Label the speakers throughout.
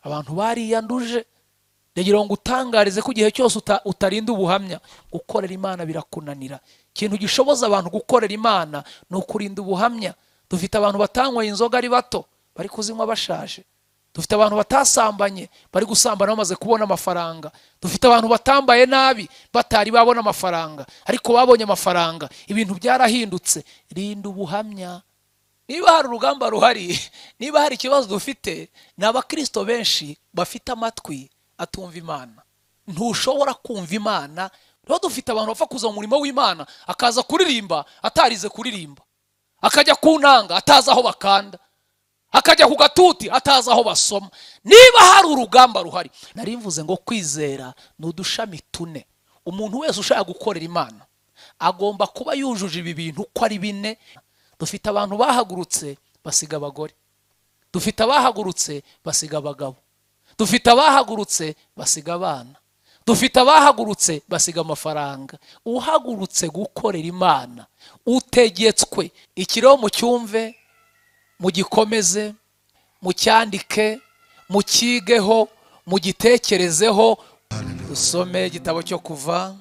Speaker 1: abantu bariyanduje. Ndagira ngo utangarize ko igihe cyose utarinda ubuhamya, gukorera Imana birakunanira. Ikintu gishoboza abantu gukorera Imana ni ukurinda ubuhamya. Dufite abantu batanyweye inzoga ari bato bari kuzinywa bashaje. Dufite abantu batasambanye bari gusambana bamaze kubona amafaranga. Dufite abantu batambaye nabi batari babona amafaranga ariko babonye amafaranga. Ibintu byarahindutse. Rinda ubuhamya. Niba hari urugamba ruhari, niba hari ikibazo dufite, ni abakristo benshi bafite amatwi atumva Imana. Ntushobora kumva Imana. Rero dufite abantu bapfa kuza mu murimo w'Imana akaza kuririmba atarize kuririmba, akajya ku ntanga atazi aho bakanda, akajya ku gatuti atazi aho basoma. Niba hari urugamba ruhari, nari mvuze ngo kwizera ni udushami tune. Umuntu wese ushaka gukorera Imana agomba kuba yujuje ibi bintu uko ari bine. Dufite abantu bahagurutse basiga abagore, dufite abahagurutse basiga abagabo, dufite abahagurutse basiga abana, dufite abahagurutse basiga amafaranga. Uhagurutse gukorera Imana utegetswe. Ikiriho mu cyumve, mu gikomeze, mu cyandike, mu kigeho, mu gitekerezeho. Dusome igitabo cyo Kuva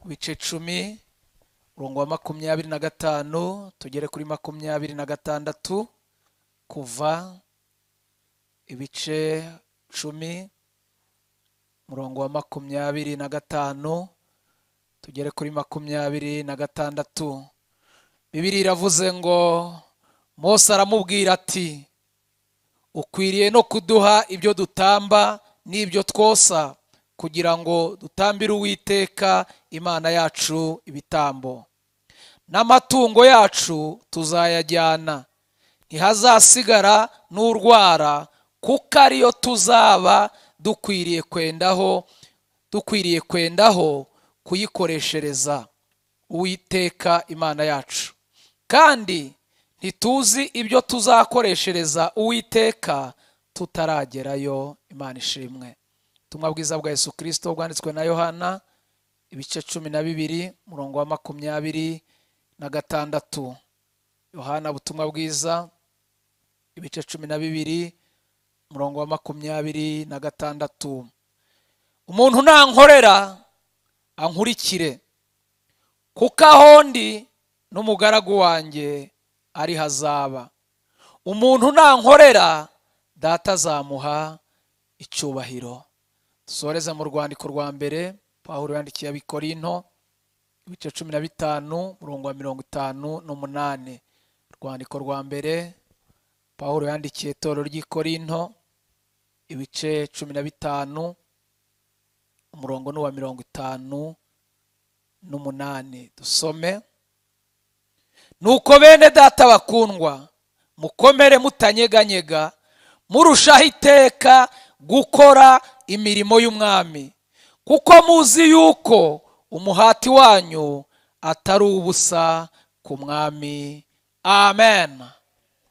Speaker 1: ibice 10 umurongo wa 25 tugere kuri 26. Kuva ibice 10 umurongo wa 25 tugere kuri 26. Bibiliya iravuze ngo Mose aramubwira ati, ukwiriye no kuduha ibyo dutamba n'ibyo twosa, kugira ngo dutambire Uwiteka Imana yacu ibitambo. N'amatungo yacu tuzayajyana, ntihazasigara n'urwara, kuko ariyo tuzaba dukwiriye kwendaho kuyikoreshereza Uwiteka Imana yacu. Kandi ntituzi ibyo tuzakoreshereza Uwiteka tutaragerayo. Imana ishimwe. Ubutumwa bwiza bwa Yesu Kristo bwanditswe na Yohana ibice 12 umurongo wa 26. Yohana ubutumwa bwiza ibice 12 umurongo wa 26. Umuntu nankorera ankurikire, kuko aho ndi n'umugaragu wanjye ari hazaba. Umuntu nankorera, Data azamuha icyubahiro. Dusoreze mu rwandiko rwa mbere Pawulo yandikiye Abikorinto ibice 15 umurongo wa 58. Rwandiko rwa mbere Pawulo yandikiye itorero ry'Ikorinto ibice 15 umurongo wa 58. Dusome. Nuko bene data bakundwa, mukomere mutanyeganyega, murushaho iteka gukora imirimo y'umwami, kuko muzi yuko umuhati wanyu atari ubusa ku mwami. Amen.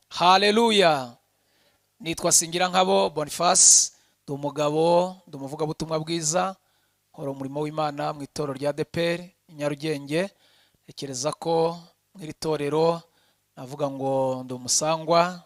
Speaker 1: Haleluya. Nitwa Singirankabo Boniface, ndi umugabo, ndi umuvugabutumwa bwiza, nkora umurimo w'Imana mu itorero rya ADEPR i Nyarugenge. Ntekereza ko mw'iri torero navuga ngo ndi umusangwa,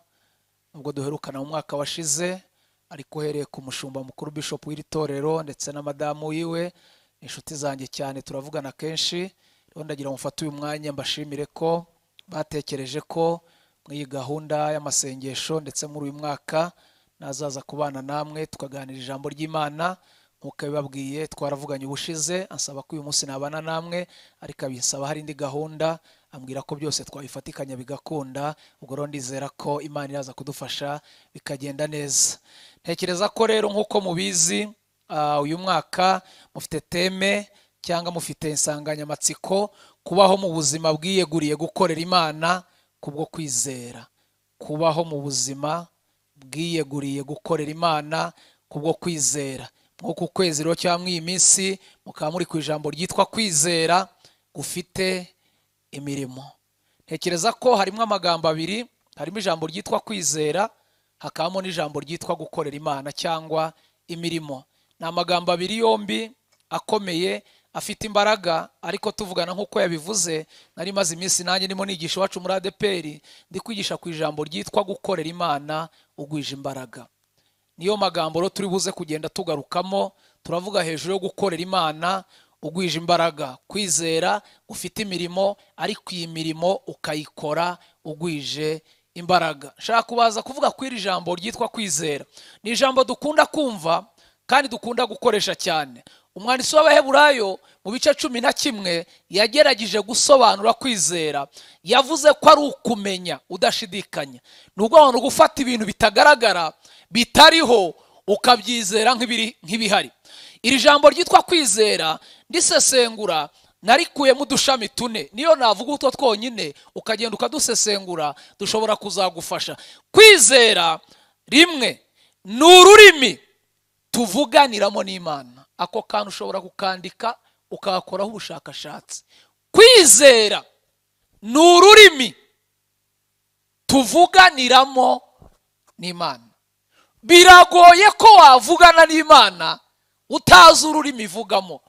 Speaker 1: nubwo duherukana mu mwaka washize, ariko uhereye ku mushumba mukuru bishop w'iri torero ndetse na madamu wiwe, inshuti zanjye cyane, turavugana kenshi. Rero ndagira ngo mfate uyu mwanya mbashimire ko batekereje ko mw'iyi gahunda y'amasengesho ndetse muri uyu mwaka nazaza kubana namwe tukaganira ijambo ry'Imana. Nkuko bibabwiye twaravuganye ubushize, ansaba ko uyu munsi nabana namwe, ariko abisaba hari indi gahunda, ambwira ko byose twabifatikanya bigakunda. Ubwo rero ndizera ko Imana iraza kudufasha bikagenda neza. Ntekereza ko rero nkuko mubizi, uyu mwaka mufite teme cyangwa mufite insanganyamatsiko, kubaho mu buzima bwiyeguriye gukorera Imana kubwo kwizera. Kubaho mu buzima bwiyeguriye gukorera Imana kubwo kwizera. Nk'uko ukwezi rero cyangwa iyi minsi mukaba muri ku ijambo ryitwa kwizera gufite imirimo. Ntekereza ko harimo amagambo abiri, harimo ijambo ryitwa kwizera, hakabamo n'ijambo ryitwa gukorera Imana cyangwa imirimo. Ni amagambo abiri yombi akomeye, afite imbaraga, ariko tuvugana nk'uko yabivuze. Nari maze iminsi nanjye ndimo nigisha iwacu muri ADEPR, ndi kwigisha ku ijambo ryitwa gukorera Imana ugwije imbaraga. niyo magambo rero turi buze kugenda tugarukamo. Turavuga hejuru yo gukorera Imana ugwije imbaraga, kwizera ufite imirimo ariko iyi mirimo ukayikora ugwije imbaraga. Nshaka kubaza kuvuga ko iri jambo ryitwa kwizera ni ijambo dukunda kumva kandi dukunda gukoresha cyane. Umwanditsi w'Abaheburayo mu bice 11 yagerageje gusobanura kwizera, yavuze ko ari ukumenya udashidikanya. Nubwo abantu gufata ibintu bitagaragara bitariho ukabyizera nk'ibihari. Iri jambo ryitwa kwizera ndisesengura narikuyemo udushami 4. Niyo navuga utwo twonyine ukagenda ukadusesengura dushobora kuzagufasha. Kwizera rimwe ni ururimi tuvuganiramo n'Imana. Ako kantu ushobora kukandika ukakoraho ubushakashatsi. Kwizera ni ururimi tuvuganiramo n'Imana. Biragoye ko wavugana n'Imana utazi ururimi ivugamo.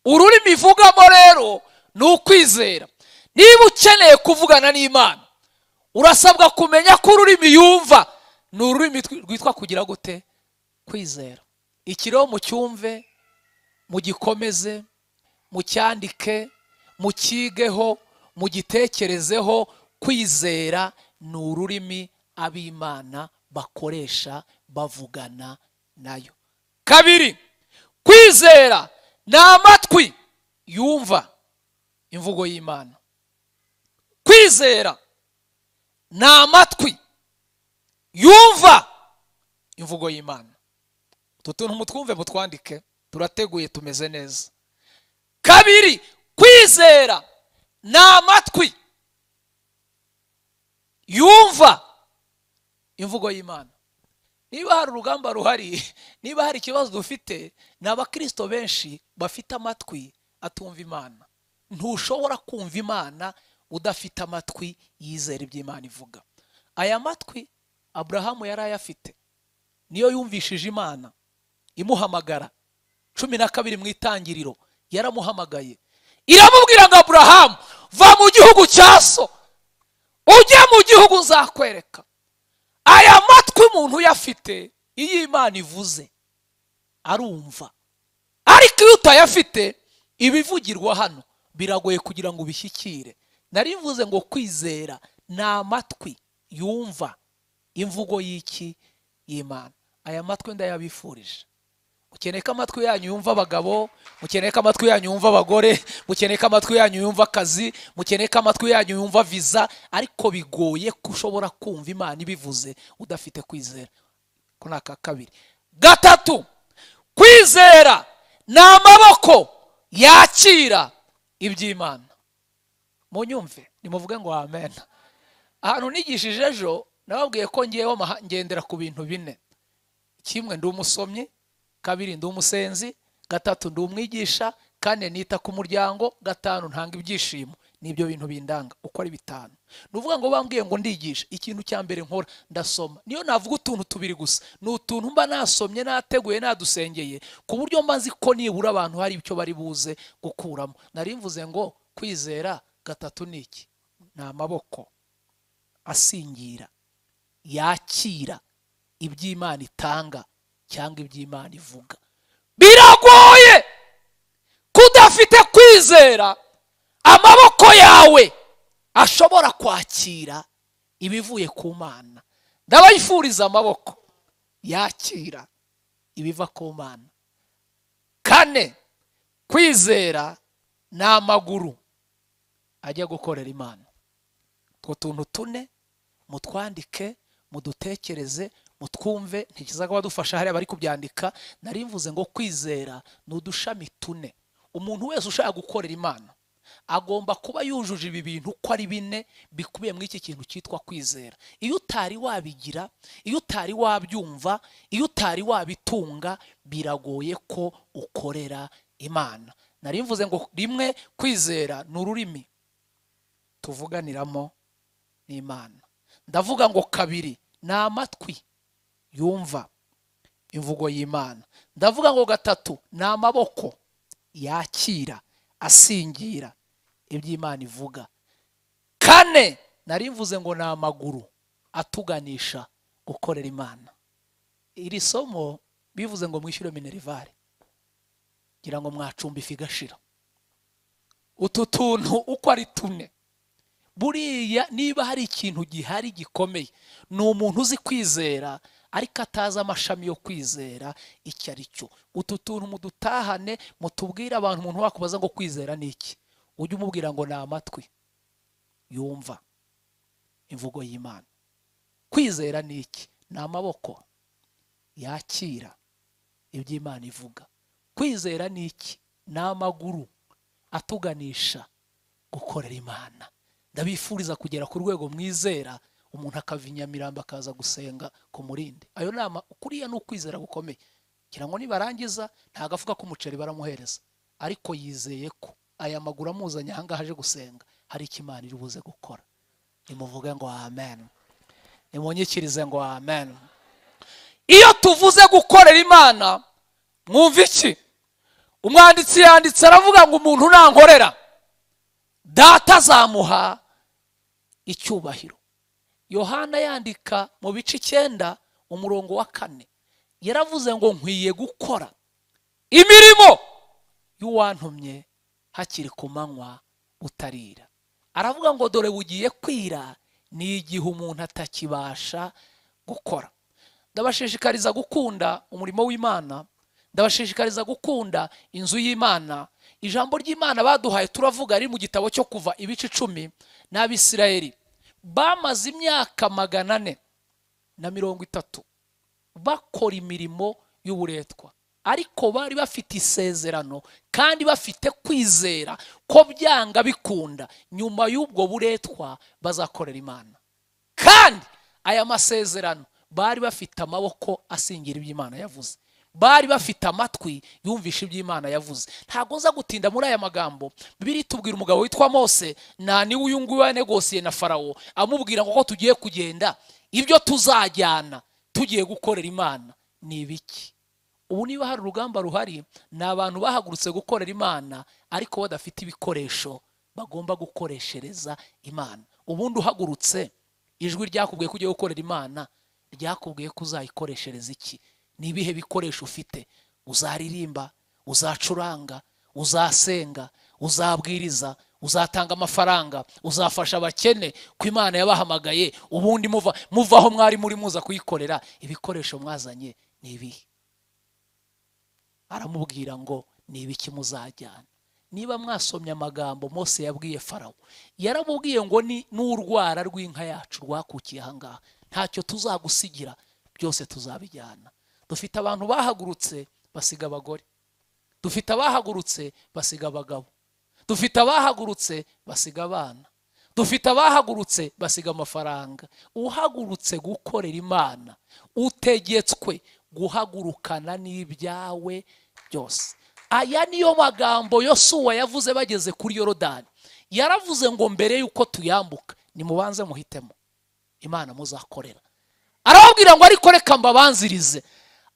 Speaker 1: Ururimi ivugamo rero ni ukwizera. Niba ukeneye kuvugana n'Imana urasabwa kumenya ko ururimi yumva ni ururimi rwitwa kugira gute? Kwizera. Ikiro mu cyumve, mu gikomeze, mu cyandike, mu kigeho, mu gitekerezeho. Kwizera ni ururimi ab'Imana bakoresha bavugana nayo. Kabiri, kwizera ni amatwi yumva imvugo y'Imana. Kwizera ni amatwi yumva imvugo y'Imana. Tutuntu mutwumve mutwandike, turateguye tumeze neza. Kabiri, kwizera ni amatwi yumva imvugo y'Imana. Niba hari urugamba ruhari, niba hari ikibazo dufite, ni abakristo benshi bafite amatwi atumva Imana. Ntushobora kumva Imana udafite amatwi yizera iby'Imana ivuga. Aya matwi Abrahamu yari ayafite. Niyo yumvishije Imana imuhamagara 12 mu itangiriro. Yaramuhamagaye iramubwira ngo Abrahamu, va mu gihugu cya so ujye mu gihugu nzakwereka. Aya matwi umuntu yafite, iyo Imana ivuze arumva. Ariko iyo utayafite, ibivugirwa hano biragoye kugira ngo ubishyikire. Narivuze ngo kwizera ni amatwi yumva imvugo y'iki? y'Imana. Aya matwi ndayabifurije. Mukeneye ko amatwi yanyu yumva abagabo, mukeneye ko amatwi yanyu yumva abagore, mukeneye ko amatwi yanyu yumva akazi, mukeneye ko amatwi yanyu yumva visa. Ariko bigoye ko ushobora kumva Imana ibivuze udafite kwizera. Ko naka kabiri. Gatatu, kwizera ni amaboko yakira iby'Imana. Munyumve nimuvuge ngo amen. Ahantu nigishije ejo nababwiye ko ngiyeho ngendera ku bintu 4. Kimwe ndi umusomyi, kabiri ndi umusenzi, gatatu ndi umwigisha, kane nita ku muryango, gatanu ntanga ibyishimo. Nibyo bintu bindanga uko ari 5. Nuvuga ngo bambwiye ngo ndigisha, ikintu cya mbere nkora ndasoma. Niyo navuga utuntu 2 gusa, ni utuntu mba nasomye, nateguye, nadusengeye, ku buryo mba nzi ko nibura abantu hari icyo bari buze gukuramo. Nari mvuze ngo kwizera gatatu ni iki? Ni amaboko asingira yakira iby'Imana itanga cyangwa iby'Imana ivuga. Biragoye kudafite kwizera amaboko yawe ashobora kwakira ibivuye ku Mana. Ndabayifuriza amaboko yakira ibiva ku Mana. Kane, kwizera ni amaguru ajya gukorera Imana. Two tuntu 4 mutwandike, mudutekereze, mutwumve. Ntikizaga badufasha hari abari kubyandika. Nari mvuze ngo kwizera ni udushami 4. Umuntu wese ushaka gukorera Imana agomba kuba yujuje ibi bintu ko ari 4 bikubiye mu iki kintu cyitwa kwizera. Iyo utari wabigira, iyo utari wabyumva, iyo utari wabitunga, biragoye ko ukorera Imana. Nari mvuze ngo rimwe, kwizera ni ururimi tuvuganiramo n'Imana. Ndavuga ngo kabiri, ni amatwi yumva imvugo y'Imana. Ndavuga ngo gatatu, ni amaboko yakira asingira iby'Imana ivuga. Kane, nari mvuze ngo ni amaguru atuganisha gukorera Imana. iri somo bivuze ngo mwishyure minerivare ngira ngo mwacumba ifi igashira. Utu tuntu uko ari tune buriya niba hari ikintu gihari gikomeye ni umuntu uzi kwizera ariko atazi amashami yo kwizera icyo ari cyo. Utu tuntu mudutahane mutubwire abantu. Umuntu wakubaza ngo kwizera ni iki, ujye umubwira ngo ni amatwi yumva imvugo y'Imana. Kwizera ni iki? Ni amaboko yakira ibyo Imana ivuga. Kwizera ni iki? Ni amaguru atuganisha gukorera Imana. Ndabifuriza kugera ku rwego mwizera umuntu akava i Nyamirambo akaza gusenga ku Murindi. Ayo nama kuriya ni ukwizera gukomeye. Kira ngo nibarangiza nta gafuka k'umuceri baramuhereza, ariko yizeye ko aya maguru amuzanye ahangaha aje gusenga hari icyo Imana iri buze gukora. Nimuvuge ngo amen, nimunyikirize ngo amen. Iyo tuvuze gukorera Imana mwumva iki? Umwanditsi yanditse aravuga ngo umuntu nankorera Data azamuha icyubahiro. Yohana yandika mu bice 9 umurongo wa 4 yaravuze ngo nkwiye gukora imirimo y'uwantumye hakiri ku manywa utarira. Aravuga ngo dore bugiye kwira ni igihe umuntu atakibasha gukora. Ndabashishikariza gukunda umurimo w'Imana, ndabashishikariza gukunda inzu y'Imana. Ijambo ry'Imana baduhaye turavuga ari mu gitabo cyo Kuva ibice 10. N'Abisirayeli bamaze imyaka 430 bakora imirimo y'uburetwa, ariko bari bafite isezerano kandi bafite kwizera ko byanga bikunda nyuma y'ubwo buretwa bazakorera Imana. Kandi aya masezerano bari bafite amaboko asingira ibyo Imana yavuze, bari bafite amatwi yumvisha ibyo Imana yavuze. Ntago nza gutinda muri aya magambo. Bibiri tubwira umugabo witwa Mose na ni uyu nguyu wanegosiye na Farawo amubwira ngo ko tugiye kugenda ibyo tuzajyana tugiye gukorera Imana ni ibiki. Ubu niba hari urugamba ruhari ni abantu bahagurutse gukorera Imana ariko badafite ibikoresho bagomba gukoreshereza Imana. Ubundi uhagurutse ijwi ryakubwiye ko ugiye gukorera Imana ryakubwiye ko uzayikoreshereza iki? Ni ibihe bikoresho ufite? Uzaririmba, uzacuranga, uzasenga, uzabwiriza, uzatanga amafaranga, uzafasha abakene ko Imana yabahamagaye, ubundi muvaho mwari muri muza kuyikorera. Ibikoresho mwazanye ni ibihe? Aramubwira ngo ni ibiki muzajyana. Niba mwasomye amagambo Mose yabwiye Farawo, yaramubwiye ngo ni n'urwara rw'inka yacu rwakukiye ahangaha ntacyo tuzagusigira, byose tuzabijyana. Dufite abantu bahagurutse basiga abagore, dufite abahagurutse basiga abagabo, dufite abahagurutse basiga abana, dufite abahagurutse basiga amafaranga. Uhagurutse gukorera Imana utegetswe guhagurukana n'ibyawe byose. Aya niyo magambo Yosuwa yavuze bageze kuri Yorodani. Yaravuze ngo mbere yuko tuyambuka nimubanze muhitemo Imana muzakorera. Arababwira ngo ariko reka mbabanzirize.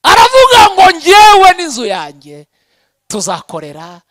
Speaker 1: Aravuga ngo njyewe n'inzu yanjye tuzakorera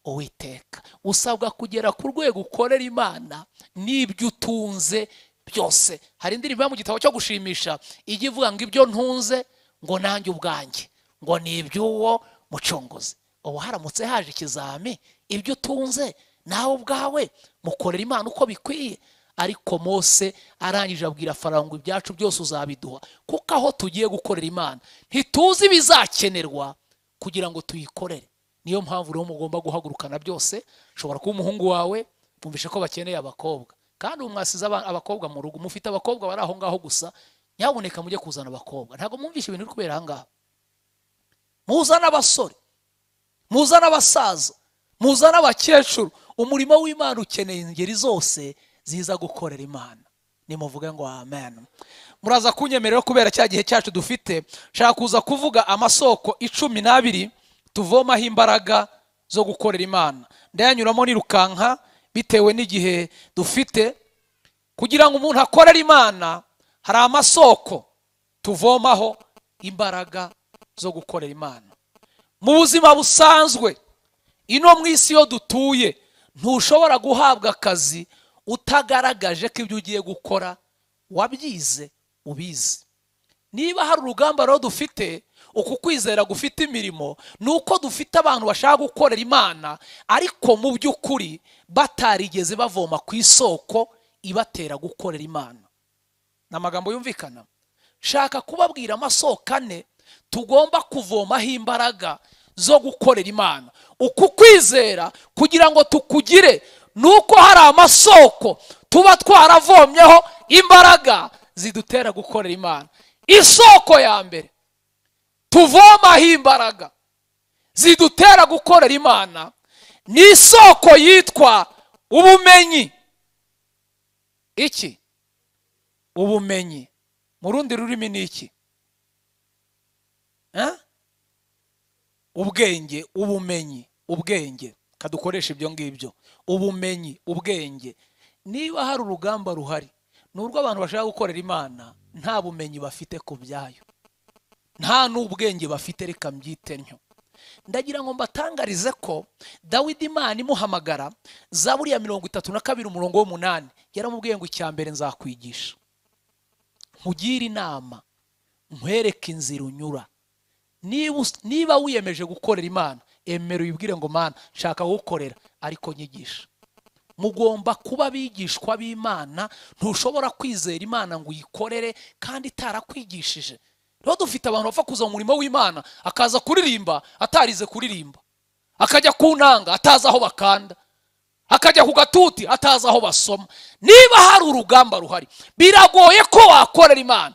Speaker 1: Uwiteka. Usabwa kugera ku rwego ukorera Imana n'ibyo utunze byose. Hari indirimbo mu gitabo cyo gushimisha ijya ivuga ngo ibyo ntunze ngo nanjye ubwanjye ngo ni iby'uwo mucunguzi. Ubu haramutse haje ikizami ibyo utunze nawe ubwawe mukorera Imana uko bikwiye. Ariko Mose arangije abwira Farawo ngo ibyacu byose uzabiduha kuko aho tugiye gukorera Imana ntituzi bizakenerwa kugira ngo tuyikorere. Niyo mpamvu rero mugomba guhagurukana byose. Ushobora kuba umuhungu wawe bumvishe ko bakeneye abakobwa kandi umwasize abakobwa mu rugo, mufite abakobwa bari aho ngaho gusa, nyabuneka mujye kuzana abakobwa. Ntago mwumvishe ibintu biri kubera ahangaha. Muzana abasore, muzana abasaza, muzana abakecuru. Umurimo w'Imana ukeneye ingeri zose ziza gukorera Imana. Nimuvuge ngo amen. Muraza kunyemerera kubera cya gihe cyacu dufite, shaka kuza kuvuga amasoko 12 tuvomaho imbaraga zo gukorera Imana. Ndayanyuramo nirukanka bitewe n'igihe dufite. Kugira ngo umuntu akorere Imana hari amasoko tuvomaho imbaraga zo gukorera Imana. Mu buzima busanzwe ino mu isi yo dutuye ntushobora guhabwa akazi utagaragaje ko ibyo ugiye gukora wabyize ubizi. niba hari urugamba rero dufite, uku kwizera gufite imirimo, ni uko dufite abantu bashaka gukorera Imana ariko mu by'ukuri batarigeze bavoma ku isoko ibatera gukorera Imana. Ni amagambo yumvikana. Shaka kubabwira amasoko ane tugomba kuvomaho imbaraga zo gukorera Imana. Uku kwizera kugira ngo tukugire, nuko hari amasoko tuba twaravomyeho imbaraga zidutera gukorera Imana. Isoko ya mbere tuvomaho imbaraga zidutera gukorera Imana ni isoko yitwa ubumenyi. Iki? Ubumenyi mu rundi rurimi ni iki? Ubwenge, ubumenyi, ubwenge. Kadukoresha ibyo ngibyo. Ubumenyi, ubwenge. Niba hari urugamba ruhari, nurwo abantu bashaka gukorera Imana nta bumenyi bafite ku byayo, nta n'ubwenge bafite, reka mbyite ntyo. Ndagira ngo mbatangarize ko Dawidi Imana imuhamagara, Zaburi ya 32 umurongo w'8, yaramubwiye ngo icyambere nzakwigisha, nkugire inama, nkwereke inzira unyura. Niba wiyemeje gukorera Imana, emera uyibwire ngo Mana nshaka gukorera ariko nyigisha. Mugomba kuba bigishwa b'Imana. Ntushobora kwizera Imana ngo uyikorere kandi itarakwigishije. Rero dufite abantu bapfa kuza mu murimo w'Imana akaza kuririmba atarize kuririmba, akajya ku ntanga atazi aho bakanda, akajya ku gatuti atazi aho basoma. Niba hari urugamba ruhari, biragoye ko wakorera Imana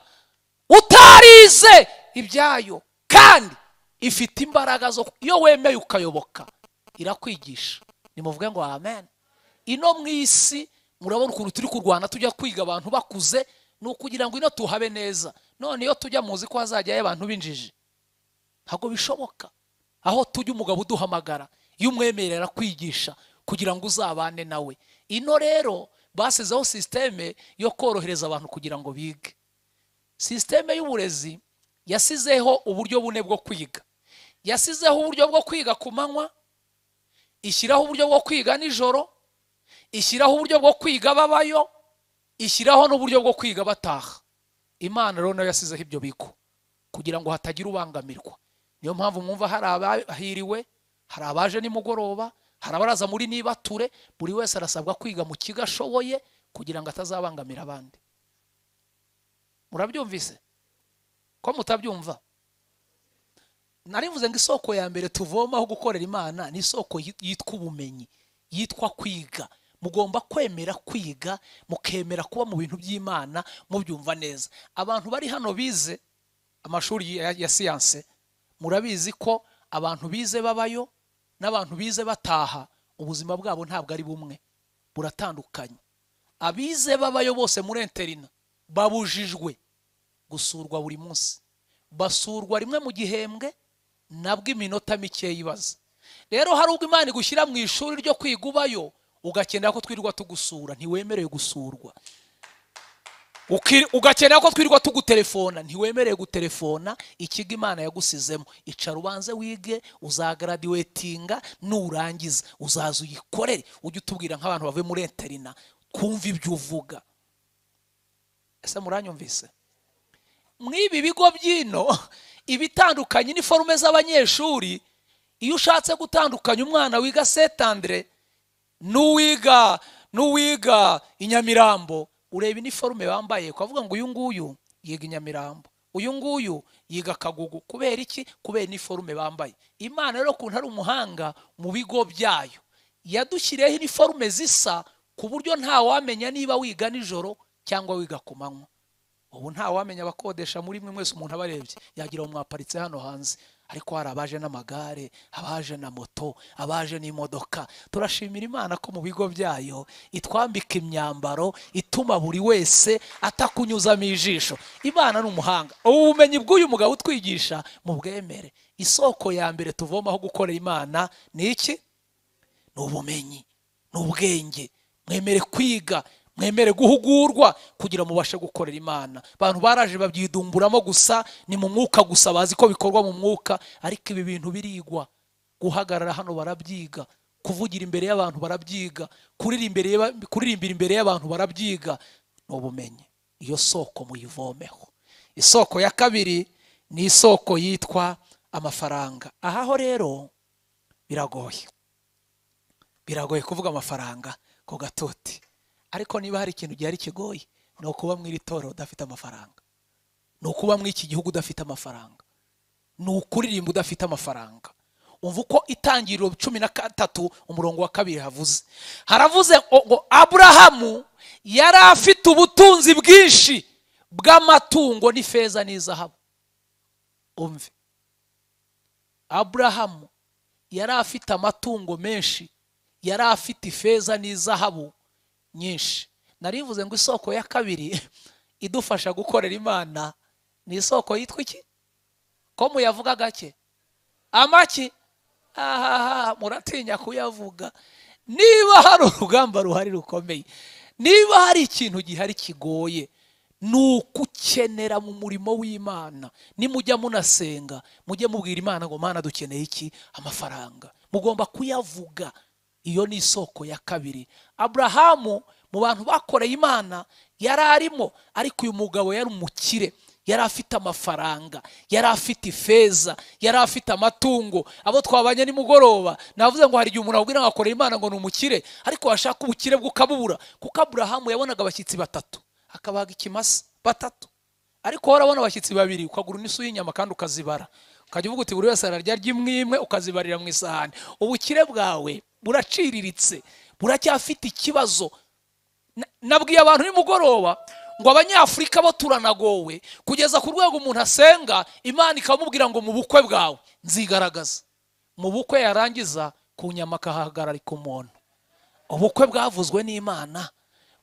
Speaker 1: utarize ibyayo, kandi ifite imbaraga zo, iyo wemeye ukayoboka irakwigisha. Nimuvuge ngo amen. Ino mu isi murabona ukuntu turi kurwana tujya kwiga abantu bakuze, ni ukugira ngo ino tuhabe neza. None iyo tujya muzi ko hazajyayo abantu b'injiji, ntabwo bishoboka. Aho tujya umugabo uduhamagara, iyo umwemerera kwigisha kugira ngo uzabane nawe. Ino rero basizeho systeme yo korohereza abantu kugira ngo bige. Systeme y'uburezi yasizeho uburyo bune bwo kwiga. Yasizeho uburyo bwo kwiga ku manywa, ishyiraho uburyo bwo kwiga nijoro, ishyiraho uburyo bwo kwiga babayo, ishyiraho n'uburyo bwo kwiga bataha. Imana rero nayo yasizeho ibyo bigo kugira ngo hatagira ubangamirwa. Niyo mpamvu mwumva hari abahiriwe, hari abaje nimugoroba, hari abaraza muri nibature. Buri wese arasabwa kwiga mu kigo ashoboye kugira ngo atazabangamira abandi. Murabyumvise ko mutabyumva? Narivuze ngo isoko ya mbere tuvomaho gukorera Imana ni isoko yitwa ubumenyi, yitwa kwiga. Mugomba kwemera kwiga, mukemera kuba mu bintu by'Imana mubyumva neza. Abantu bari hano bize amashuri ya siyanse, murabizi ko abantu bize babayo n'abantu bize bataha ubuzima bwabo ntabwo ari bumwe, buratandukanye. Abize babayo bose muri interina babujijwe gusurwa buri munsi, basurwa rimwe mu gihembwe nabwo iminota mike yibaza. Rero hari ubwo Imana igushyira mu ishuri ryo kwiga ubayo, ugakenera ko twirirwa tugusura, ntiwemerewe gusurwa. Ugakenera ko twirirwa tugutelefona, ntiwemerewe gutelefona. Ikigo Imana yagusizemo, icara ubanze wige, uzagraduatinga, nurangiza uzaza uyikorere, ujye utubwira nk'abantu bavuye muri interina kumva ibyo uvuga. Ese muranyumvise? Mwibi bigo byino ibitandukanye ni forume z'abanyeshuri. Iyo ushatse gutandukanya umwana wiga Setandre n'uwiga Inyamirambo, ureba iniforume bambaye, ukavuga ngo uyu nguyu yiga Inyamirambo, uyu nguyu yiga Kagugu. Kubera iki? Kubera iniforume bambaye. Imana rero kuntu ari umuhanga mu bigo byayo, yadushyiriyeho iniforume zisa ku buryo nta wamenya niba wiga nijoro cyangwa wiga ku manywa. Ubu nta wamenya abakodesha muri mwe mwese, umuntu abarebye yagira ngo mwaparitse hano hanze, ariko hari abaje n'amagare, abaje na moto, abaje n'imodoka. Turashimira Imana ko mu bigo byayo itwambika imyambaro ituma buri wese atakunyuzamo ijisho. Imana ni umuhanga. Ubumenyi bw'uyu mugabo utwigisha mu bwemere. Isoko ya mbere tuvomaho gukorera Imana ni iki? Ni ubumenyi, ni ubwenge. Mwemere kwiga, mwemere guhugurwa kugira mubashe gukorera Imana. Abantu baraje babyidumburamo gusa, ni mu mwuka gusa, bazi ko bikorwa mu mwuka, ariko ibi bintu birigwa. Guhagarara hano barabyiga, kuvugira imbere y'abantu barabyiga, kuririmbira imbere y'abantu barabyiga. Ni ubumenyi. Iyo soko muyivomeho. isoko ya kabiri ni isoko yitwa amafaranga. Ahaho rero biragoye kuvuga amafaranga ko gatoti, ariko niba hari ikintu gihari kigoye ni ukuba mw'iri toro udafite amafaranga, ni ukuba mw'iki gihugu udafite amafaranga, ni ukuririmba udafite amafaranga. Umva uko Itangiriro 13 umurongo wa 2 havuze. Haravuze ngo Aburahamu yari afite ubutunzi bwinshi bw'amatungo n'ifeza n'izahabu. Umve, Aburahamu yari afite amatungo menshi, yari afite ifeza n'izahabu nyinshi. Narivuze ngo isoko ya kabiri idufasha gukorera Imana ni isoko yitwa iki? Ko muyavuga gake? Amaki? Muratinya kuyavuga. Niba hari urugamba ruhari rukomeye, niba hari ikintu gihari kigoye, nukukenera mu murimo w'Imana. Nimujya munasenga, mujye mubwira Imana ngo Mana dukeneye iki? Amafaranga. Mugomba kuyavuga. Iyo ni isoko ya kabiri. Aburahamu mu bantu bakoreye Imana yari arimo, ariko uyu mugabo yari umukire, yari afite amafaranga, yari afite ifeza, yari afite amatungo. Abo twabanye nimugoroba navuze ngo hari igihe umuntu abwira ngo akorera Imana ngo ni umukire, ariko washaka ubukire bw'ukabubura. Kuko Aburahamu yabonaga abashyitsi 3, akabaga ikimasa 3, ariko warabona abashyitsi 2 ukagura n'isu y'inyama kandi ukazibara, ukajya uvuga uti buri wese ararya ry'imwe ukazibarira mu isahani. Ubukire bwawe buraciriritse, buracyafite ikibazo. Nabwiye abantu nimugoroba ngo Abanyafurika bo turanagowe kugeza ku rwego umuntu asenga Imana ikamubwira ngo mu bukwe bwawe nzigaragaza. Mu bukwe yarangiza ku nyama kahagararika umuntu. Ubukwe bwavuzwe n'Imana,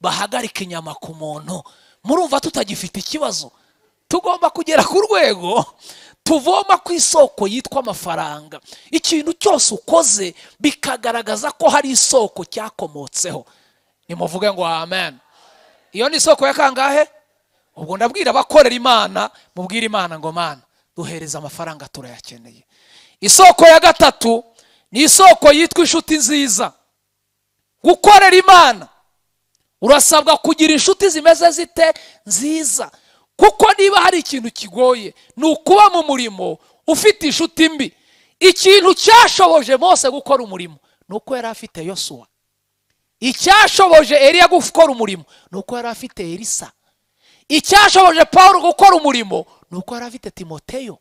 Speaker 1: bahagarika inyama ku muntu. Murumva tutagifite ikibazo. Tugomba kugera ku rwego tuvoma ku isoko yitwa amafaranga. Ikintu cyose ukoze bikagaragaza ko hari isoko cyakomotseho. Nimuvuge ngo amen. Iyo ni isoko ya kangahe? Ubwo ndabwira abakorera Imana, mubwira Imana ngo Mana duhereza amafaranga turayakeneye. Isoko ya gatatu ni isoko yitwa inshuti nziza. Gukorera Imana urasabwa kugira inshuti zimeze zite? Nziza. Kuko niba hari ikintu kigoye ni ukuba mu murimo ufite inshuti mbi. Ikintu cyashoboje Mose gukora umurimo nuko yari afite Yosuwa. Icyashoboje Eliya gukora umurimo nuko yari afite Elisa. Icyashoboje Paulo gukora umurimo nuko yari afite Timoteyo.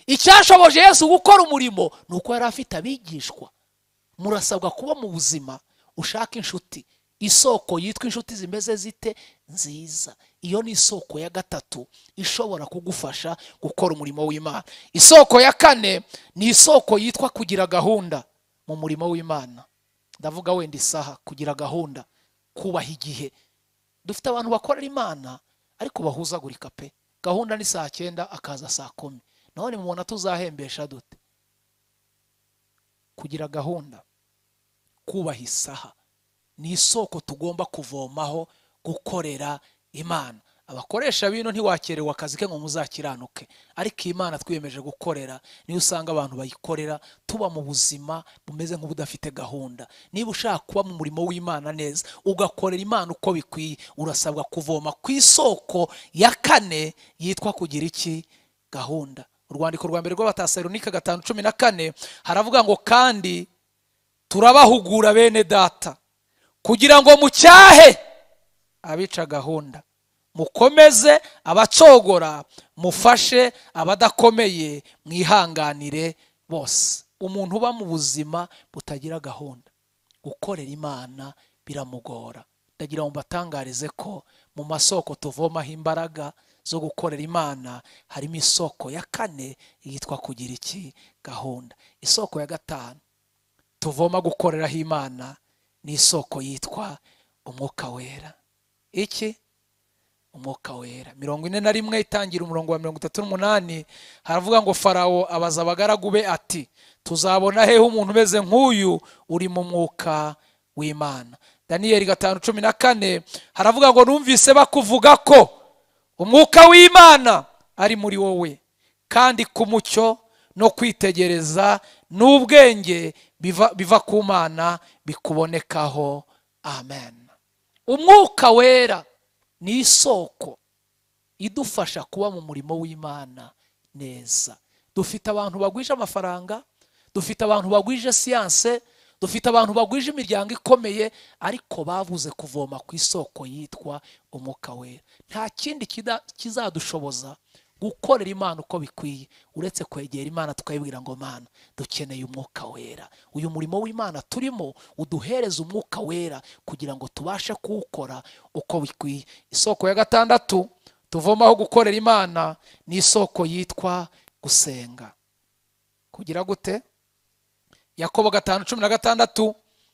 Speaker 1: Icyashoboje Yesu gukora umurimo nuko yari afite abigishwa. Murasabwa kuba mu buzima ushaka inshuti. Isoko yitwa inshuti zimeze zite? Nziza. Iyo ni isoko ya gatatu ishobora kugufasha gukora umurimo w'Imana. Isoko ya kane ni isoko yitwa kugira gahunda mu murimo w'Imana. Ndavuga wenda isaha, kugira gahunda, kubaha igihe. Dufite abantu bakorera Imana ariko bahuzagurika pe. Gahunda ni 9:00 akaza 10:00. None mubona tuzahembesha dute? Kugira gahunda, kubaha isaha ni isoko tugomba kuvomaho gukorera Imana. Abakoresha bino ntiwakerewe akazi ke ngo muzakiranuke, ariko Imana twiyemeje gukorera niyo usanga abantu bayikorera. Tuba mu buzima bumeze nk'ubudafite gahunda. Niba ushaka kuba mu murimo w'Imana neza ugakorera Imana uko bikwiye, urasabwa kuvoma ku isoko ya kane yitwa kugira iki? Gahunda. Urwandiko rwa mbere rw'Abatesalonika 5:14 haravuga ngo kandi turabahugura bene data kugira ngo mucyahe abica gahunda, mukomeze abacogora, mufashe abadakomeye, mwihanganire bose. Umuntu uba mu buzima butagira gahunda, gukorera Imana biramugora. Ndagira ngo mbatangarize ko mu masoko tuvomaho imbaraga zo gukorera Imana harimo isoko ya kane yitwa kugira iki? Gahunda. Isoko ya gatanu tuvoma gukoreraho Imana ni isoko yitwa Umwuka Wera. Iki? Umwuka Wera. 41 Itangira umurongo wa 38 haravuga ngo Farawo abaza abagaragu be ati tuzabona hehe umuntu umeze nk'uyu uri mu mwuka w'Imana? Daniel 5:14 haravuga ngo numvise bakuvuga ko umwuka w'Imana ari muri wowe, kandi ku mucyo no kwitegereza n'ubwenge biva ku Mana bikubonekaho. Amen. Umwuka Wera ni isoko idufasha kuba mu murimo w'Imana neza. Dufite abantu bagwije amafaranga, dufite abantu bagwije siyanse, dufite abantu bagwije imiryango ikomeye, ariko bavuze kuvoma ku isoko yitwa umwuka wera. Nta kindi kizadushoboza gukorera Imana uko bikwiye uretse kwegera Imana tukayibwira ngo Mana dukeneye umwuka wera. Uyu murimo w'Imana turimo uduhereza umwuka wera kugira ngo tubashe kuwukora uko bikwiye. Isoko ya gatandatu tuvomaho gukorera Imana ni isoko yitwa gusenga. Kugira gute? Yakobo 5:16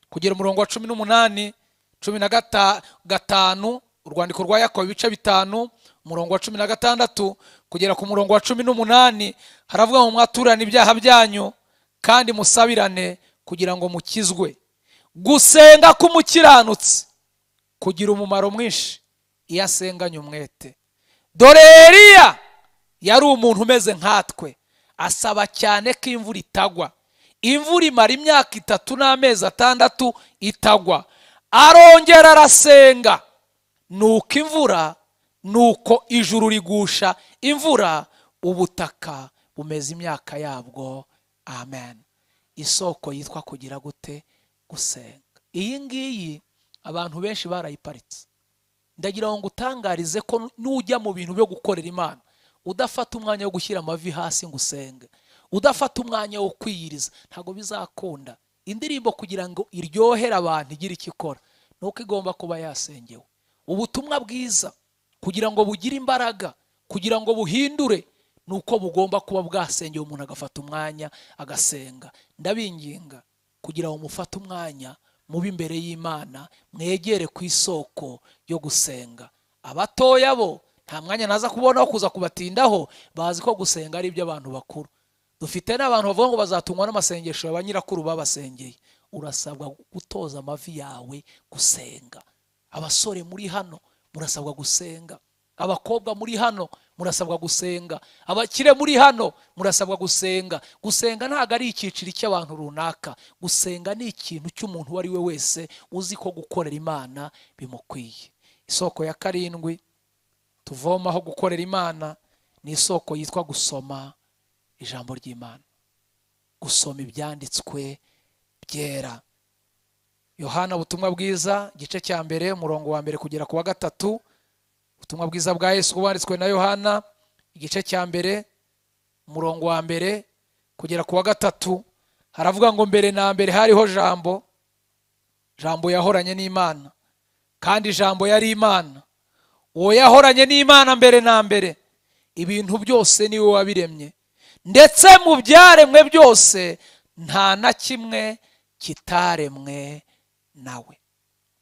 Speaker 1: kugera umurongo wa 18, 15, urwandiko rwa Yakobo ibice 5 umurongo wa 16 kugera ku murongo wa 18 haravuga ngo mwaturane ibyaha byanyu kandi musabirane kugira ngo mukizwe. Gusenga k'umukiranutsi kugira umumaro mwinshi iyo asenganye umwete. Dore Eliya yari umuntu umeze nkatwe, asaba cyane ko imvura itagwa. Imvura imara imyaka 3 n'amezi 6 itagwa. Arongera arasenga, nuko ijuru rigusha imvura, ubutaka bumeze imyaka yabwo. Amen. Isoko yitwa kugira gute? Gusenga. Iyi ngiyi abantu benshi barayiparitse. Ndagira ngo utangarize ko nujya mu bintu byo gukorera Imana udafata umwanya wo gushyira amavi hasi ngo usenge, udafata umwanya wo kwiyiriza, ntago bizakunda. Indirimbo kugira ngo iryohere abantu igira icyo ikora nuko igomba kuba yasengewe. Ubutumwa bwiza kugira ngo bugire imbaraga, kugira ngo buhindure, nuko bugomba kuba bwasengewe, umuntu agafata umwanya agasenga. Ndabinginga kugira ngo mufate umwanya mubi imbere y'Imana, mwegere ku isoko yo gusenga. Abatoya bo nta mwanya naza kubona wo kuza kubatindaho, bazi ko gusenga ari ibyo abantu bakuru. Dufite n'abantu bavuga ngo bazatungwa n'amasengesho y'abanyirakuru babasengeye. Urasabwa gutoza amavi yawe gusenga. Abasore muri hano murasabwa gusenga, abakobwa muri hano murasabwa gusenga, abakire muri hano murasabwa gusenga. Gusenga ntago ari icyiciro cy'abantu runaka, gusenga ni ikintu cy'umuntu wari we wese uzi ko gukorera Imana bimukwiye. Isoko ya 7 tuvomaho gukorera Imana ni isoko yitwa gusoma ijambo ry'Imana, gusoma ibyanditswe byera. Yohana ubutumwa bwiza igice cya 1 umurongo wa 1 kugera ku wa 3, ubutumwa bwiza bwa Yesu bwanditswe na Yohana igice cya 1 umurongo wa 1 kugera ku wa 3 haravuga ngo mbere na mbere hariho jambo, jambo yahoranye n'Imana, kandi jambo yari Imana. Uwo yahoranye n'Imana mbere na mbere. Ibintu byose ni we wabiremye, ndetse mu byaremwe byose nta na kimwe kitaremwe nawe.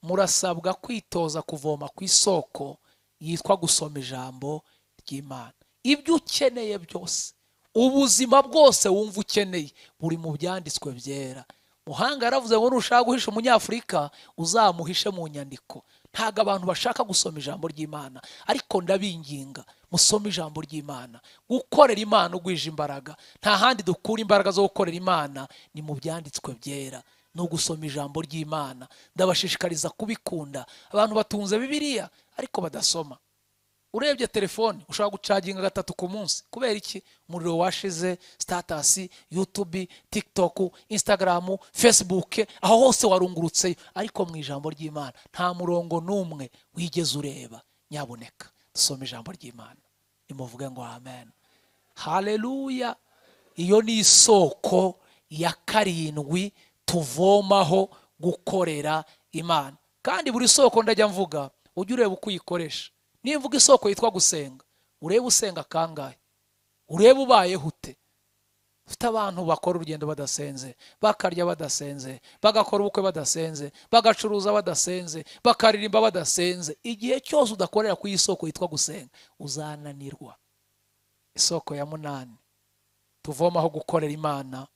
Speaker 1: Murasabwa kwitoza kuvoma ku isoko yitwa gusoma ijambo ry'Imana. Ibyo ukeneye byose, ubuzima bwose wumva ukeneye buri mu byanditswe byera. Muhanga yaravuze ngo nushaka guhisha umunyafurika uzamuhishe mu nyandiko. Ntago abantu bashaka gusoma ijambo ry'Imana, ariko ndabinginga musome ijambo ry'Imana. Gukorera Imana ugwije imbaraga, nta handi dukura imbaraga zo gukorera Imana ni mu byanditswe byera, no gusoma ijambo ry'Imana. Ndabashishikariza kubikunda. Abantu batunze Bibiliya ariko badasoma. Urebye telefone ushaka gucaginga 3 ku munsi, kubera iki? Umuriro washize, status, YouTube, TikTok, Instagram, Facebook, aho hose warungurutse, ariko mu ijambo ry'Imana nta murongo numwe wigeze ureba. Nyaboneka dusome ijambo ry'Imana, nimuvuge ngo amen. Haleluya. Iyo ni isoko ya 7 tuvomaho gukorera Imana. Kandi buri soko ndajya mvuga ujye ureba uko uyikoresha. Nimvuga isoko yitwa gusenga, urebe usenga kangahe, urebe ubayeho ute. Ufite abantu bakora urugendo badasenze, bakarya badasenze, bagakora ubukwe badasenze, bagacuruza badasenze, bakaririmba badasenze. Igihe cyose udakorera ku isoko yitwa gusenga uzananirwa. Isoko ya 8 tuvomaho gukorera Imana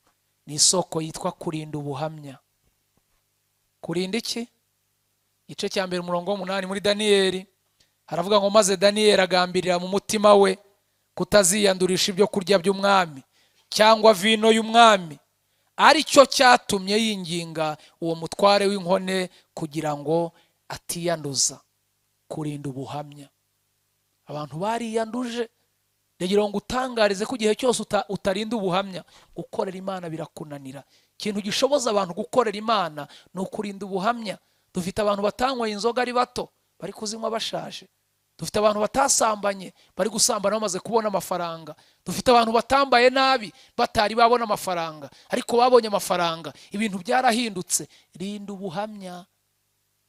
Speaker 1: ni isoko yitwa kurinda ubuhamya. Kurinda iki? Igice cya 1 umurongo wa 8 muri Daniyeli haravuga ngo maze Daniyeli agambirira mu mutima we kutaziyandurisha ibyo kurya by'umwami cyangwa vino y'umwami, ari cyo cyatumye yinginga uwo mutware w'inkone kugira ngo atiyanduza. Kurinda ubuhamya. abantu bariyanduje. Ndagira ngo utangarize ko igihe cyose utarinda ubuhamya, gukorera Imana birakunanira. Ikintu gishoboza abantu gukorera Imana ni ukurinda ubuhamya. Dufite abantu batanyweye inzoga ari bato bari kuzinywa bashaje. Dufite abantu batasambanye bari gusambana bamaze kubona amafaranga. Dufite abantu batambaye nabi batari babona amafaranga ariko babonye amafaranga. Ibintu byarahindutse. Rinda ubuhamya.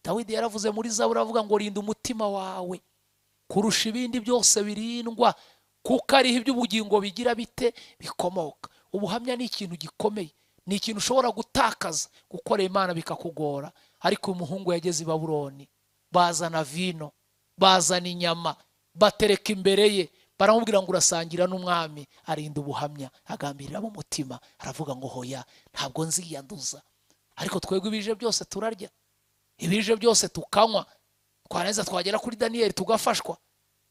Speaker 1: Dawidi yaravuze muri Zaburi avuga ngo rinda umutima wawe kurusha ibindi byose birindwa, kuko ariho iby'ubugingo bigira bite bikomoka. Ubuhamya ni ikintu gikomeye, ni ikintu ushobora gutakaza gukorera Imana bikakugora. Ariko umuhungu yageze i Babuloni, bazana vino, bazana inyama, batereka imbere ye, baramubwira ngo urasangira n'umwami. Arinda ubuhamya, agambirira mu mutima, aravuga ngo hoya, ntabwo nziyanduza. Ariko twebwe ibije byose turarya, ibije byose tukanywa, twarangiza twagera kuri Daniyeli tugafashwa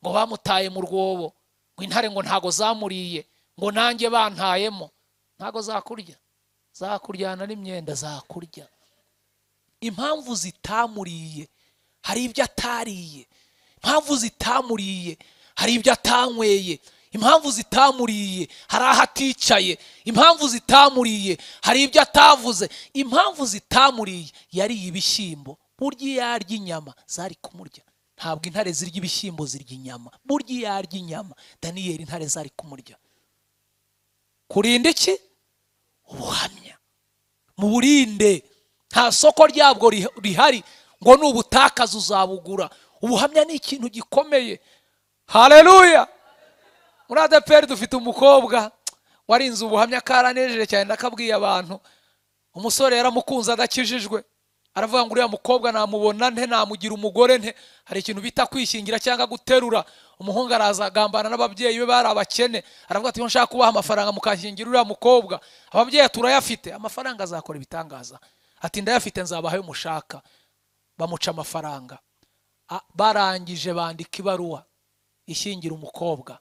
Speaker 1: ngo bamutaye mu rwobo, ngo intare ngo ntago zamuriye, ngo nanjye bantayemo. Ntago zakurya, zakuryana n'imyenda zakurya. Impamvu zitamuriye, hari ibyo atariye. Impamvu zitamuriye, hari ibyo atanyweye. Impamvu zitamuriye, hari aho aticaye. Impamvu zitamuriye, hari ibyo atavuze. Impamvu zitamuriye, yariye ibishyimbo. Burya yarya inyama zari kumurya. Ntabwo intare zirya ibishyimbo, zirya inyama. Burya yarya inyama, Daniyeli intare zari kumurya. Kurinda iki? Ubuhamya. Mu burinde, nta soko ryabwo rihari ngo nubutakaza uzabugura. Ubuhamya ni ikintu gikomeye. Haleluya. Muri ADPR dufite umukobwa warinze ubuhamya, karanejeje cyane. Nakabwiye abantu, umusore yaramukunze adakijijwe, aravuga ngo uriya mukobwa namubona nte, namugira umugore nte. Hari ikintu bita kwishingira cyangwa guterura. Umuhungu araza agambana n'ababyeyi be bari abakene, aravuga ati nshaka kubaha amafaranga mukashingira uriya mukobwa. Ababyeyi turayafite, amafaranga azakora ibitangaza. Ati ndayafite, nzabahayo mushaka. Bamuca amafaranga. Barangije bandika ibaruwa ishingira umukobwa,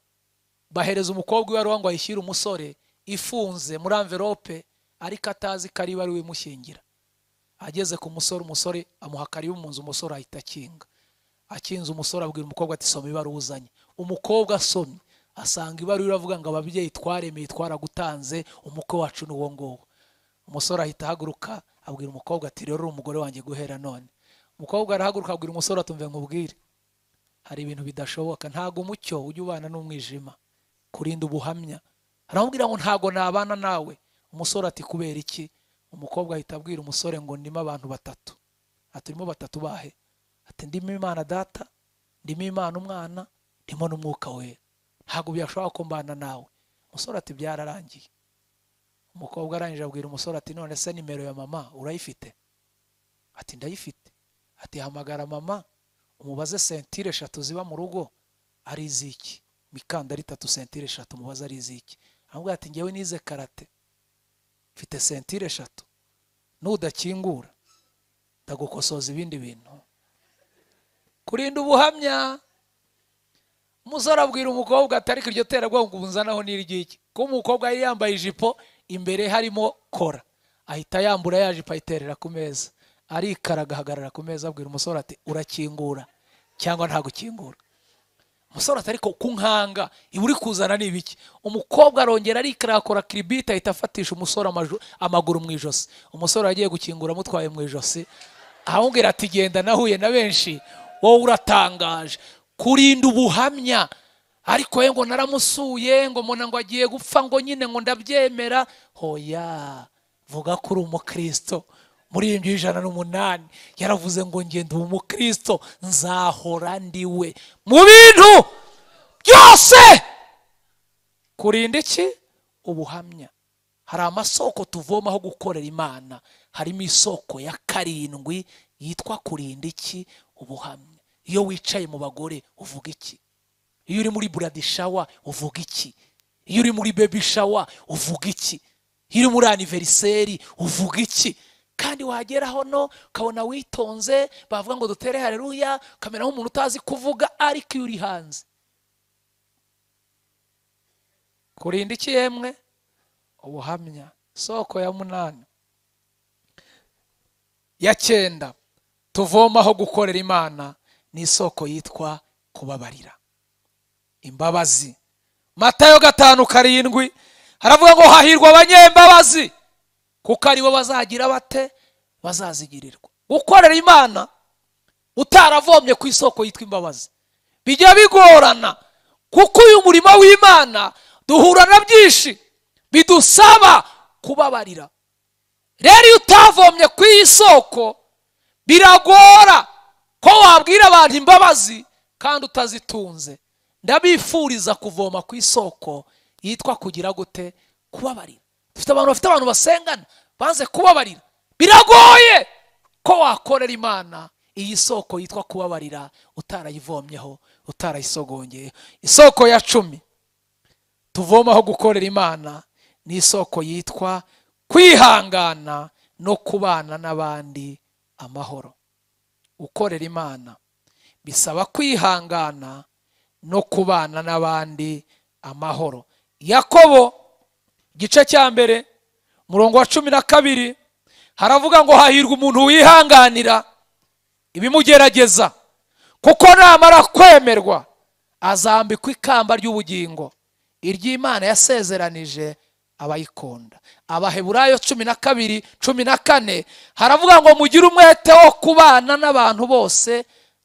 Speaker 1: bahereza umukobwa ibaruwa ngo ayishyire umusore ifunze muri envelope, ariko atazi ko ari ibaruwa imushingira. Ageze ku musore, umusore amuha karibu mu nzu, umusore ahita akinga. Akinze umusore abwira umukobwa ati soma ibaruwa uzanye. Umukobwa asomye asanga ibaruwa iravuga ngo ababyeyi twaremeye twaragutanze, umukwe wacu ni uwo nguwo. Umusore ahita ahaguruka abwira umukobwa ati rero umugore wanjye guhera none. Umukobwa arahaguruka abwira umusore ati umve nkubwire, hari ibintu bidashoboka, ntago umucyo ujya ubana n'umwijima. Kurinda ubuhamya. Aramubwira ngo ntago nabana nawe. Umusore ati kubera iki? Umukobwa ahita abwira umusore ngo ndimo abantu batatu. Ati urimo batatu bahe? Ati ndimo Imana Data, ndimo Imana Umwana, ndimo n'Umwuka Wera. Ntago byashobora ko mbana nawe. Umusore ati byararangiye. Umukobwa arangije abwira umusore ati none se nimero ya mama urayifite? Ati ndayifite. Ati hamagara mama umubaze sentire 3 ziba mu rugo ari iziki, mikandari 3 sentire 3 umubaze ari iziki. Ahubwo ati ngewe nize karate, mfite sentire 3, nudakingura ndagukosoza ibindi bintu. Kurinda ubuhamya. Umusore abwira umukobwa ati ariko iryo terabwoba ngubunzanaho n'irigiki, ko umukobwa yari yambaye ijipo imbere harimo kora, ahita yambura ya jipo ayiterera ku meza, arikaraga ahagarara ku meza abwira umusore ati urakingura cyangwa nta gukingura. Umusore ati ariko kunkanga iburi kuzana n'ibiki. Umukobwa arongera arikaraga akora kiribita, ahita afatisha umusore amaguru mu ijosi. Umusore agiye gukingura mutwaye mu ijosi, ahubwira ati genda nahuye na benshi, wowe uratangaje. Kurinda ubuhamya. Ariko ngo naramusuye ngo mbona ngo agiye gupfa ngo nyine ngo ndabyemera. Hoya, vuga kuri umukristo. Muri 108 yaravuze ngo ngende umukristo nzahora ndiwe mu bintu byose. Kurinda iki? Ubuhamya. Hari amasoko tuvomaho gukorera Imana, harimo isoko ya 7 yitwa kurinda iki? Ubuhamya. Iyo wicaye mu bagore uvuga iki? Iyo uri muri blood shower uvuga iki? Iyo uri muri baby shower uvuga iki? Iyo uri muri anniversary uvuga iki? Kandi wageraho no ukabona witonze, bavuga ngo dutere haleluya, kamera nk'umuntu utazi kuvuga, ariko iyo uri hanze. Kurinda iki yemwe? Ubuhamya. Soko ya 8. Ya 9 tuvomaho gukorera Imana ni isoko yitwa kubabarira. imbabazi. Matayo 5:7 haravuga ngo hahirwa abanyembabazi kuko aribo bazagira bate, bazazigirirwa. Gukorera Imana utaravomye ku isoko yitwa imbabazi bijya bigorana, kuko uyu murimo w'Imana duhura na byinshi bidusaba kubabarira. Rero iyo utavomye ku isoko biragora ko wabwira abantu imbabazi kandi utazitunze. Ndabifuriza kuvoma ku isoko yitwa kugira gute, kubabarira. Dufite abantu basengana banze kubabarira. Biragoye ko wakorera Imana iyi soko yitwa kubabarira utarayivomyeho, utarayisogongeye. Isoko ya 10 tuvomaho gukorera Imana ni isoko yitwa kwihangana no kubana n'abandi amahoro. Ukorera Imana bisaba kwihangana no kubana n'abandi amahoro. Yakobo gice cya mbere murongo wa 12 haravuga ngo hahirwa umuntu wihanganira ibimugerageza, kuko namara kwemerwa azambikwa ikamba ry'ubugingo iry'Imana yasezeranije abayikunda. Abaheburayo 12:14 haravuga ngo mugire umwete wo kubana n'abantu bose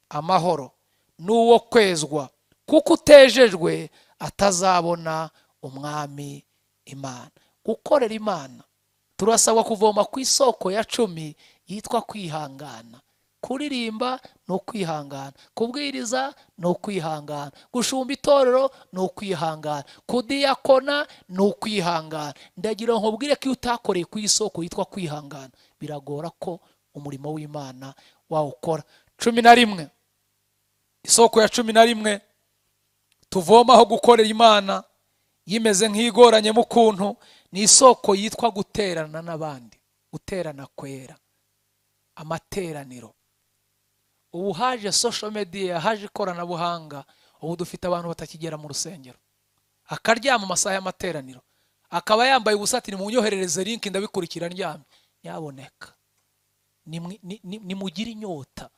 Speaker 1: amahoro n'uwo kwezwa, kuko utejejwe atazabona umwami Imana. Gukorera Imana turasabwa kuvoma ku isoko ya 10 yitwa kwihangana. Kuririmba no kwihangana, kubwiriza no kwihangana, gushumba itorero no kwihangana, kudiyakona no kwihangana. Ndagira ngo nkubwire ko utakoreye ku isoko yitwa kwihangana biragora ko umurimo w'Imana wawukora. 11 isoko ya 11 tuvomaho gukorera Imana yimeze nk'igoranye mu kuntu ni isoko yitwa guterana n'abandi, guterana kwera, amateraniro. Ubu haje social media, haje ikoranabuhanga, ubu dufite abantu batakigera mu rusengero, akaryama amasaha y'amateraniro, akaba yambaye ubusatiri mu nyoherereze link ndabikurikira ndyamye. Yaboneka ni mugira inyota.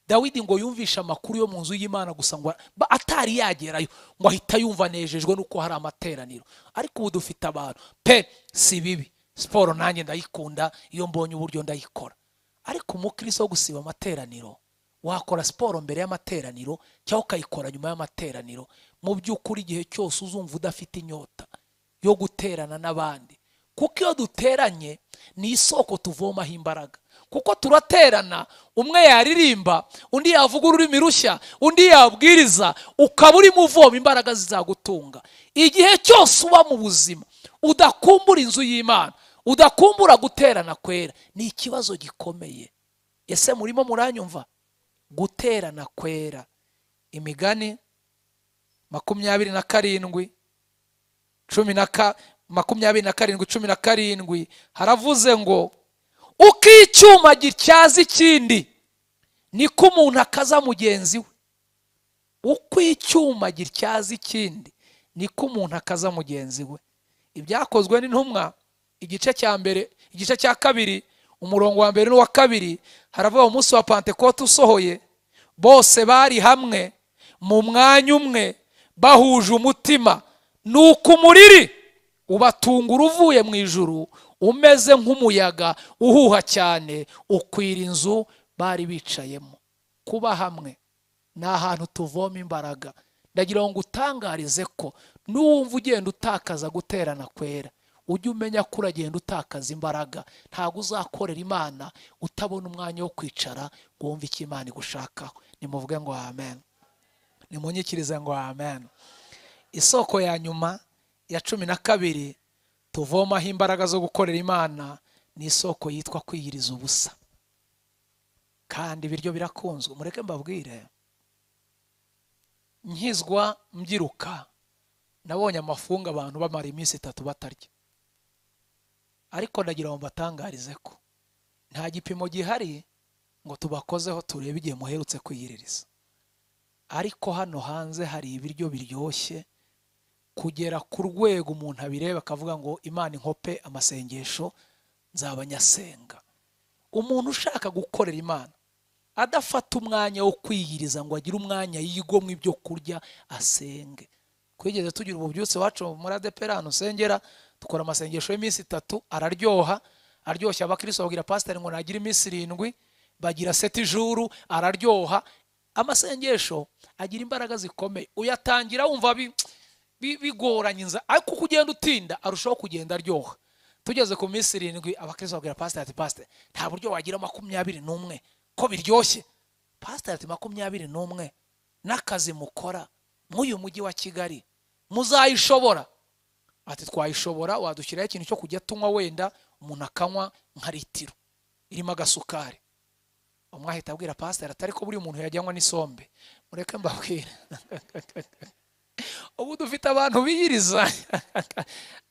Speaker 1: Dawidi ngo yumvisha amakuru yo mu nzu y'Imana gusa ngo atari yagerayo ngo ahita yumva nejejwe nuko hari amateraniro. Ariko ubu dufite abantu pe si bibi, siporo nanjye ndayikunda, iyo mbonye uburyo ndayikora. Ariko umukristo wo gusiba amateraniro, wakora siporo mbere y'amateraniro cyangwa ukayikora nyuma y'amateraniro, mu by'ukuri igihe cyose uzumva udafite inyota yo guterana n'abandi. Kuko iyo duteranye ni isoko tuvomaho imbaraga. Kuko turaterana, umwe yaririmba, undi yavuga ururimi rushya, undi yabwiriza, ukaba urimo uvoma imbaraga zizagutunga. Igihe cyose uba mu buzima udakumbura inzu y'Imana, udakumbura guterana kwera, ni ikibazo gikomeye. Ese murimo muranyumva? Guterana kwera. Imigani 27:17 haravuze ngo uko icyuma gityaza ikindi niko umuntu akaza mugenzi we. Uko icyuma gityaza ikindi niko umuntu akaza mugenzi we. Ibyakozwe n'intumwa igice cya mbere, igice cya 2 umurongo wa 1 n'uwa 2 haravuga umunsi wa Pentekote usohoye bose bari hamwe mu mwanya umwe bahuje umutima, nuko umuriri ubatungura uvuye mu ijuru umeze nk'umuyaga uhuha cyane ukwira inzu bari bicayemo. Kuba hamwe ni ahantu tuvoma imbaraga. Ndagira ngo utangarize ko n'uwumva ugenda utakaza guterana kwera, ujye umenya ko uragenda utakaza imbaraga. Ntabwo uzakorera Imana utabona umwanya wo kwicara ngo wumve icyo Imana igushakaho. Nimuvuge ngo amen, nimunyikirize ngo amen. Isoko ya nyuma ya 12 tuvomaho imbaraga zo gukorera Imana ni isoko yitwa kwiyiriza ubusa. Kandi ibiryo birakunzwe. Mureke mbabwire, nkizwa mbyiruka nabonye amafunga abantu bamara iminsi 3 batarya. Ariko ndagira ngo mbatangarize ko nta gipimo gihari ngo tubakozeho turebe igihe muherutse kwiyiririza. Ariko hano hanze hari ibiryo biryoshye kugera ku rwego umuntu abireba akavuga ngo Imana inkope amasengesho nzabanyasenga. Umuntu ushaka gukorera Imana adafata umwanya wo kwiyiriza ngo agire umwanya yigomwe ibyo kurya asenge, twigeze tugira ububyutse wacu muri ADPR hano sengera, dukora amasengesho y'iminsi 3 araryoha, aryoshya abakristo babwira pastor ngo nagira iminsi 7, bagira 7 jours, araryoha. Amasengesho agira imbaraga zikomeye, uyatangira wumva bigoranye inza, ariko kugenda utinda arushaho kugenda aryoha. Tugeze ku minsi 7 abakristo babwira pastor ati pastor nta buryo wagira 21 ko biryoshye. Pastor ati 21 n'akazi mukora mw'uyu mujyi wa Kigali muzayishobora? Ati twayishobora, wadushyiraho ikintu cyo kujya tunywa wenda umuntu akanywa nka litiro irimo agasukari. Umwahita abwira pastor atari ko buri muntu yajyanywa n'isombe. Mureke mbabwira ubu dufite abantu biyiriza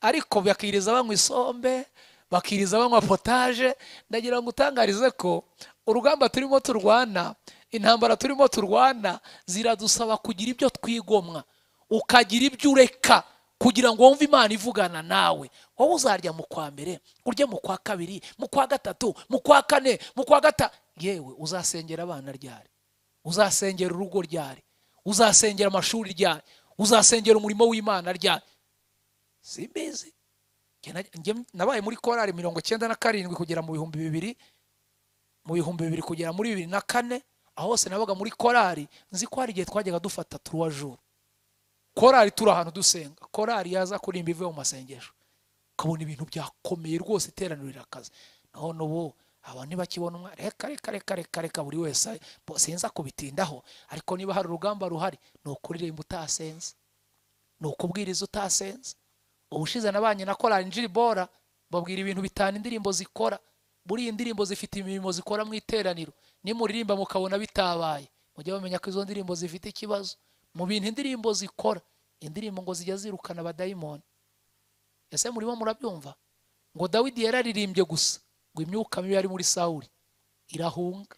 Speaker 1: ariko bakiriza banywa isombe, bakiriza banywa potage. Ndagira ngo utangarize ko urugamba turimo turwana, intambara turimo turwana ziradusaba kugira ibyo twigomwa, ukagira ibyo ureka kugira ngo wumve Imana ivugana nawe. Wowe uzarya mu kwa mbere, urye mu kwa kabiri, mu kwa gatatu, mu kwa kane, mu kwa yewe uzasengera abana ryari? Uzasengera urugo ryari? Uzasengera amashuri ryari? Uzasengera umurimo w'Imana ryari? Simbizi. Nabaye muri korali 97 kugera mu 2000, mu 2000 kugera muri 2004, aho hose nabaga muri korali. Nzi ko hari igihe twajyaga dufata 3 jours korali turi ahantu dusenga, korali yaza kurimba ivuye mu masengesho, ukabona ibintu byakomeye rwose, iteraniro rirakaze. Naho n'ubu abantu ntibakibona umwa reka buri wese sinza kubitindaho, ariko niba hari urugamba ruhari ni ukuririmba utasenze, ni ukubwiriza utasenze. Ubushize nabanye na korali Njiribora, babwira ibintu bitanu indirimbo zikora. Buri indirimbo zifite imirimo zikora mu iteraniro, nimuririmba mukabona bitabaye mujye bamenya ko izo ndirimbo zifite ikibazo. Mu bintu indirimbo zikora, indirimbo ngo zijya zirukana abadayimoni. Ese murimo murabyumva? Ngo Dawidi yararirimbye gusa ngo imyuka mibi yari muri Sawuli irahunga.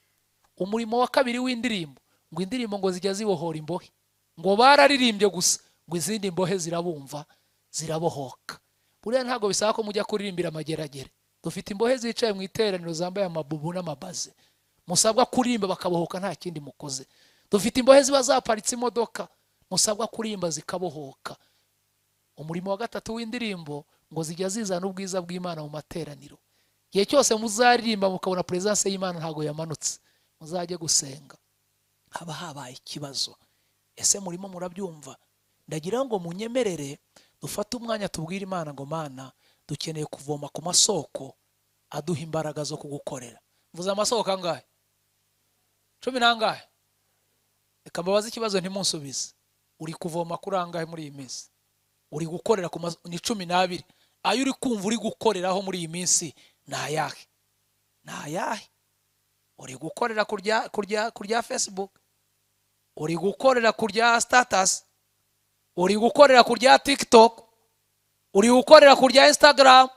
Speaker 1: Umurimo wa kabiri w'indirimbo ngo indirimbo ngo zijya zibohora imbohe, ngo bararirimbye gusa ngo izindi mbohe zirabumva zirabohoka. Buriya ntago bisaba ko mujya kuririmbira amageragere. Dufite imbohe zicaye mu iteraniro zambaye amabubu n'amabaze, musabwa kurimba bakabohoka nta kindi mukoze. Dufite imbohe ziba zaparitse imodoka, musabwa kurimba zikabohoka. Umurimo wa gatatu w'indirimbo ngo zijya zizana ubwiza bw'Imana mu materaniro. Igihe cyose muzaririmba mukabona presence y'Imana ntago yamanutse, muzajye gusenga haba habaye ikibazo. Ese murimo murabyumva? Ndagira ngo munyemerere dufate umwanya tubwire Imana ngo Mana dukeneye kuvoma ku masoko aduha imbaraga zo kugukorera. Mvuze amasoko angahe? 10 nangahe? Reka mbabaze ikibazo ntimunsubize. Uri kuvoma kuri angahe muri iyi minsi? Uri gukorera ku ni 12. Ayo uri kumva uri gukoreraho muri iyi minsi nayahe? Nayahe? Uri gukorera kurya Facebook? Uri gukorera kurya status? Uri gukorera kurya TikTok? Uri gukorera kurya Instagram?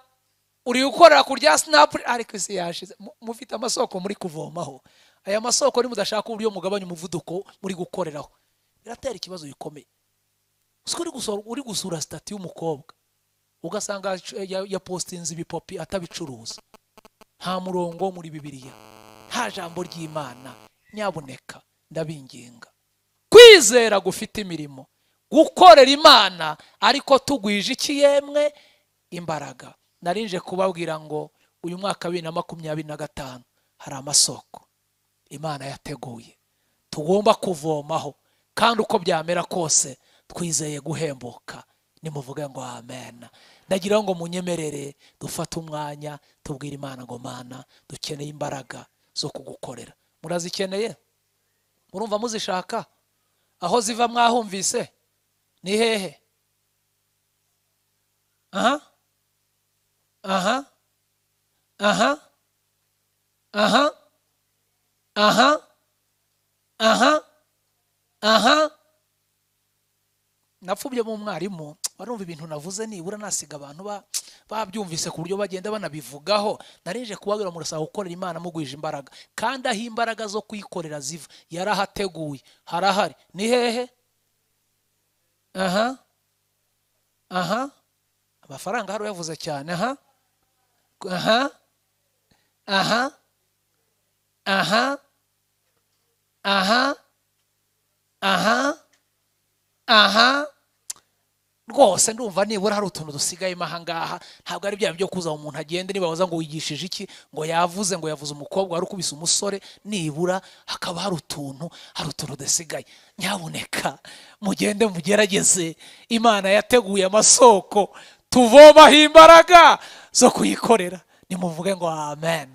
Speaker 1: Uri gukorera kurya Snap? Ariko isi yashize. Mufite amasoko muri kuvomaho. Aya masoko ni mudashaka uburyo mugabanya umuvuduko muri gukoreraho, biratera ikibazo gikomeye. Uri gusura stati y'umukobwa ugasanga ya postinze ibipopi atabicuruza, nta murongo muri Bibiliya, nta jambo ry'Imana. Nyabuneka ndabinginga kwizera gufite imirimo, gukorera Imana ariko tugwije ikiyemwe imbaraga. Narinje kubabwira ngo uyu mwaka 2025 hari amasoko Imana yateguye tugomba kuvomaho, kandi uko byamera kose twizeye guhembuka. Nimuvuge ngo amen. Ndagira ngo munyemerere dufate umwanya tubwire Imana ngo Mana dukeneye imbaraga zo kugukorera. Murazikeneye? Murumva muzishaka? Aho ziva mwahumvise ni hehe? Aha aha aha aha aha aha aha. Napfubye mu mwarimu barumva ibintu navuze nibura nasiga abantu babyumvise ku buryo bagenda banabivugaho. Narinje kubabwira murasaba gukorera Imana mugwije imbaraga, kandi aho imbaraga zo kuyikorera ziva yarahateguye harahari. Ni hehe? Aha aha. Amafaranga hari yavuze cyane. Aha aha aha aha aha aha aha rwose ndumva nibura hari utuntu dusigayemo ahangaha, ntabwo ari bya byo kuza umuntu agende nibabaza ngo wigishije iki, ngo yavuze umukobwa wari ukubise umusore, nibura hakaba hari utuntu dusigaye. Nyabuneka mugende mugerageze, Imana yateguye amasoko tuvomaho imbaraga zo kuyikorera. Nimuvuge ngo amen.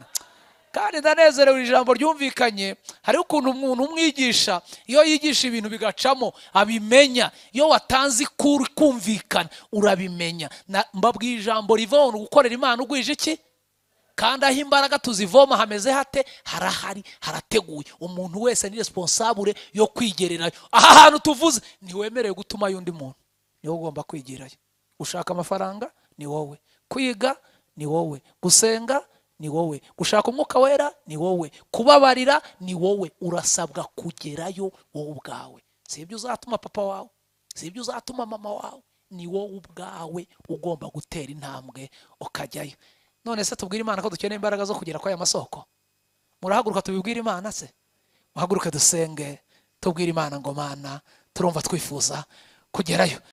Speaker 1: Kandi ndanezerewe ijambo ryumvikanye. Hari ukuntu umuntu umwigisha, iyo yigisha ibintu bigacamo abimenya. Iyo watanze kumvikana urabimenya. Mbabwiye ijambo riva mu gukorera Imana ugwije iki? Kandi aho imbaraga tuzivoma hameze hate? Harahari, harateguye. Umuntu wese ni responsable yo kwigererayo. Aha hantu tuvuze ntiwemerewe gutuma yundi muntu, niwe ugomba kwigirayo. Ushaka amafaranga ni wowe, kwiga ni wowe, gusenga ni wowe, gushaka umwuka wera ni wowe, kubabarira ni wowe. Urasabwa kugerayo wowe ubwawe. Si ibyo uzatuma papa wawe, si ibyo uzatuma mama wawe, ni wowe ubwawe ugomba gutera intambwe ukajyayo. None se tubwire Imana ko dukeneye imbaraga zo kugera kwa aya masoko? Murahaguruka tubibwire Imana se? Muhaguruke dusenge tubwire Imana ngo Mana turumva twifuza kugerayo.